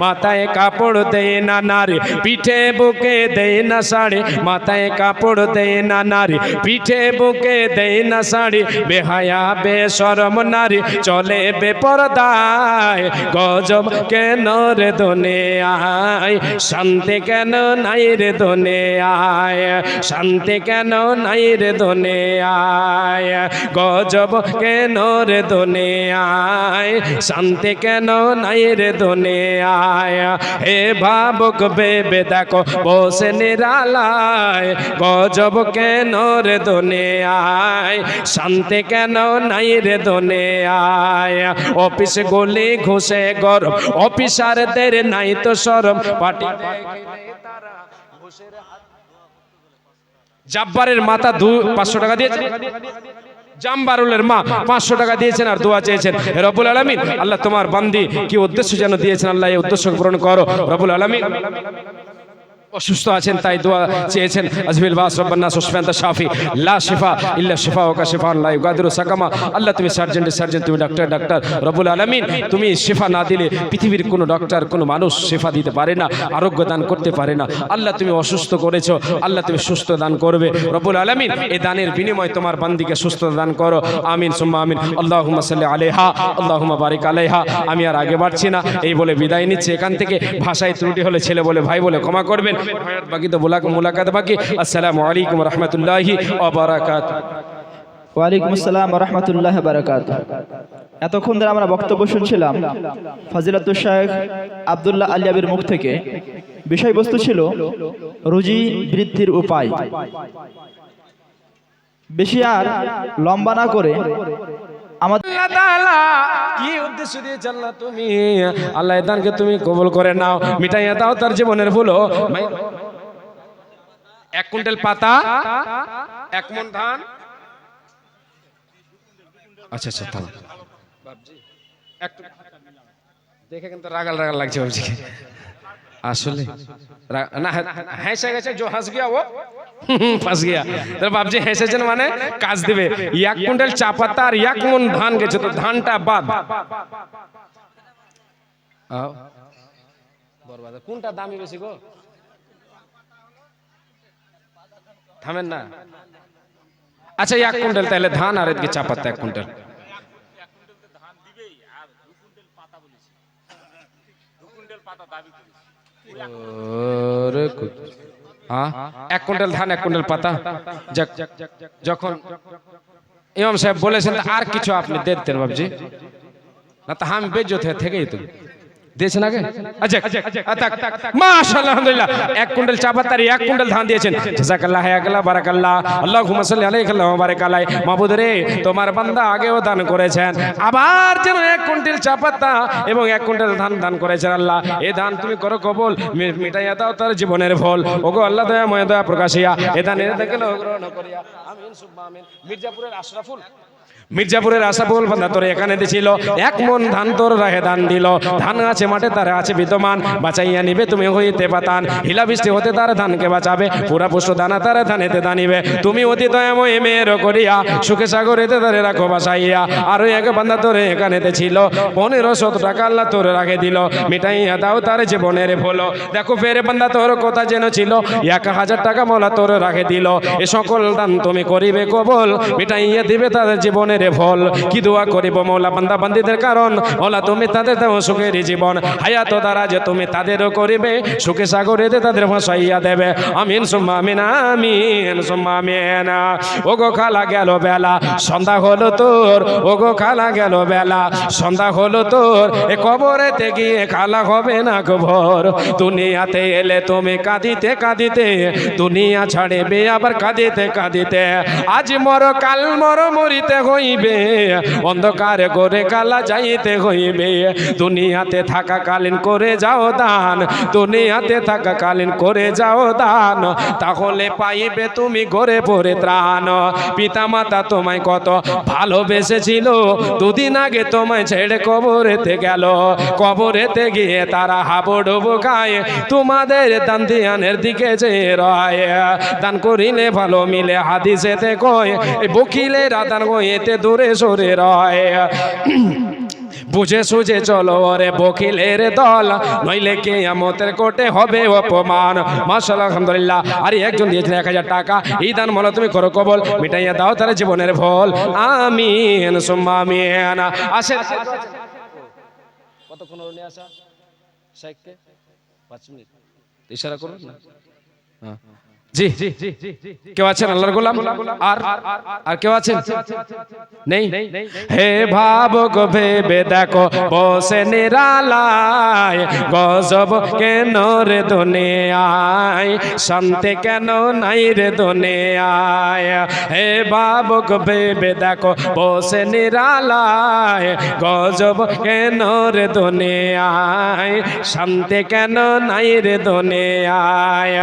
মাথায় কাপড় দেয় না নারী, পিঠে বুকে দেয় না শাড়ি। মাথায় কাপড় দেয় না নারী, পিঠে বুকে দেয় না শাড়ি। বেহায়া বেশরম নারী চলে বেপরদায়। গজব কেন রে দুনিয়ায়, শান্তি কেন নাই রে দুনিয়ায়, শান্তি কেন নাই রে দুনিয়ায়। গজব কেন রে দুনিয়ায়, শান্তি কেন নাই রে দুনিয়ায়। হে ভাবুক ভেবে দেখো বসে নিরালায়। গজব কেন রে দুনিয়ায়, শান্তি কেন নাই রে দুনিয়ায়। অফিস গলি ঘুষে গরম, অফিসারদের নাই তো শরম। পার্টি জাব্বারের মাথা 500 টাকা দিয়েছে, জাম্বারুলের মা 500 টাকা দিয়েছেন আর দোয়া চেয়েছেন। হে রব্বুল আলামিন, আল্লাহ তোমার বান্দি কি উদ্দেশ্য যেন দিয়েছেন, আল্লাহ এই উদ্দেশ্য পূরণ করো রব্বুল আলামিন। অসুস্থ আছেন তাই দোয়া চেয়েছেন। আজমিল বাস রব্বানা সুশফান্ত শাফি লা শিফা ইল্লা শিফা ওয়া কাশিফা লা ইউগাদিরু সাকামা। আল্লাহ তুমি সার্জন, তুমি ডাক্তার রব্বুল আলামিন। তুমি শিফা না দিলে পৃথিবীর কোনো ডক্টর কোনো মানুষ শিফা দিতে পারে না, আরোগ্য দান করতে পারে না। আল্লাহ তুমি অসুস্থ করেছো, আল্লাহ তুমি সুস্থ দান করবে রব্বুল আলামিন। এই দানের বিনিময়ে তোমার বান্দিকে সুস্থ দান করো, আমিন সুম্মা আমিন। আল্লাহুম্মা সাল্লি আলাইহা আল্লাহুম্মা বারিক আলাইহা। আমি আর আগে বাড়ছি না, এই বলে বিদায় নিচ্ছি এখান থেকে। ভাষায় ত্রুটি হলে ছেলে বলে ভাই বলে ক্ষমা করবেন। বাকি তো মুলাকাত বাকি। আসসালামু আলাইকুম ওয়া রাহমাতুল্লাহি ওয়া বারাকাতুহু। ওয়া আলাইকুম আসসালাম ওয়া রাহমাতুল্লাহি ওয়া বারাকাতুহু। এতক্ষণ ধরে আমরা বক্তব্য শুনছিলাম ফজিলাতুল শাইখ আব্দুল্লাহ আলিয়াবির মুখ থেকে। বিষয়বস্তু ছিল রুজি বৃদ্ধির উপায়। বেশি আর লম্বা না করে আমাদের আল্লাহ তাআলা কি উদ্দেশ্য দিয়েছে আল্লাহ তুমি, আল্লাহ এই দানকে তুমি কবুল করে নাও, মিটাইয়া দাও তার জীবনের ভুল। 1 কুইন্টাল পাতা, 1 মণ ধান। আচ্ছা থাম বাবজি, একটু দেখে কিন্তু রাগাল লাগছে বাবজি। আসলে না হেসে গেছে, जो हंस गया वो ফাঁস গিয়া। তাহলে বাবজি হেসেছেন মানে কাজ দিবে। 1 কুইন্টাল চা পাতা আর 1 মণ ধান গেছে, তো ধানটা বাদ। বরবাদ কোনটা দামি বেশি গো? থামেন না। আচ্ছা 1 কুইন্টাল তাহলে ধান আর এদিকে চা পাতা 1 কুইন্টাল। হ্যাঁ 1 কুইন্টাল ধান 1 কুইন্টাল পাতা। যখন ইমাম সাহেব বলেছেন আর কিছু আপনি দিতেন বাবজি, না তো আমি বেজ্জত হয়ে থেকেই তো দিয়েছেন আগে। আচ্ছা মাশাআল্লাহ আলহামদুলিল্লাহ। 1 কুইন্টাল চা পাতা আর 1 কুইন্টাল ধান দিয়েছেন। জাযাকাল্লাহ হায়াকাল্লাহ বারাকাল্লাহ। আল্লাহুম্মা সাল্লি আলাইহি ওয়া বারিক আলাইহি। মাবুদ রে, তোমার বান্দা আগেও দান করেছেন, আবার যেন 1 কুইন্টাল চা পাতা এবং 1 কুইন্টাল ধান দান করেছেন। আল্লাহ এই দান তুমি করো কবুল, মিটাইয়া দাও তার জীবনের ভুল। ওগো আল্লাহ দয়াময় দয়া প্রকাশিয়া এই দানের দেখে গ্রহণ করিয়া আমিন সুবহান আমিন। মির্জাপুরের আশরাফুল বান্দা তোর এখানে দিছিল 1 মণ ধান তোর রাহে দান দিল। ধান আছে মাঠে তার আছে বিদ্যমান, বাঁচাইয়া নিবে তুমি হইতে পাতান। হিলা বৃষ্টি হতে তার ধানকে বাঁচাবে, পুরা পুষ্ট দানা তার ধানেতে দানিবে। তুমি অতি দয়াময় মেয়ের করিয়া সুখে সাগরেতে তারে রাখো বাসাইয়া। আরো এক বান্দা তোর এখানে ছিল 1500 টাকা আল্লাহ তোর রাখে দিল, মিটাইয়া দাও তার জীবনের ভুল। দেখো ফের বান্দা তোর কথা যেন ছিল 1000 টাকা মওলা তোর রাখে দিল। এ সকল দান তুমি করিবে কবুল, মিটাইয়া দিবে তার জীবনের ভুল। কি দোয়া করিব মওলা বান্দা বান্দীদের, কারণ মওলা তুমি তাদের দাও সুখের জীবন। হায়াত দ্বারা যে তুমি তাদেরও করিবে সুখে সাগরেতে তাদের ভাসাইয়া দেবে। আমিন সুম্মা আমিন, আমিন সুম্মা আমিন। ওগো খালা গেল বেলা সন্ধ্যা হলো তোর, ওগো খালা গেল বেলা সন্ধ্যা হলো তোর। এ কবরেতে গিয়ে খালা হবে না ভোর। দুনিয়াতে এলে তুমি কাঁদিতে কাঁদিতে, দুনিয়া ছাড়িবে আবার কাঁদিতে কাঁদিতে। আজ মর কাল মর মরিতে হইবে, অন্ধকার করে কালা যাইতে হইবে। দুনিয়াতে থাকাকালীন করে যাও দান, দুনিয়াতে থাকাকালীন করে যাও দান, তাহলে পাইবে তুমি ঘরে পড়ে ত্রাণ। পিতা মাতা তোমায় কত ভালোবেসেছিল, দুদিন আগে তোমায় ছেড়ে কবরেতে গেল। কবরেতে গিয়ে তারা হাবুডুবু খায়, তোমাদের দান ধ্যানের দিকে যে রয়। দান করিলে ভালো মিলে হাদিসেতে কয়, বকিলেরা দান হইতে দূরে সরে রয়। বুঝে সুঝে চলো রে বকিলের দল, নইলে কিয়ামতের কোটে হবে অপমান। মাশাআল্লাহ, আলহামদুলিল্লাহ। আর একজন দিয়েছেন 1000 টাকা। এই দান মনে তুমি করো কবল, মিটাইয়া দাও তার জীবনের ভুল। আমিন সুম্মা আমিন। আসেন, কতক্ষণ হলো নিয়ে আসা? শেখকে 5 মিনিট ইশারা করুন না। হ্যাঁ জি, কেউ আছেন আল্লাহর গোলাম? আর আর কেউ আছেন? নেই? হে ভাবক ভেবে দেখো বসে নিরালায়, গজব কেন রে দুনিয়ায়, শান্তি কেন নাই রে দুনিয়ায়। হে ভাবক ভেবে দেখো বসে নিরালায়, গজব কেন রে দুনিয়ায়, শান্তি কেন নাই রে দুনিয়ায়।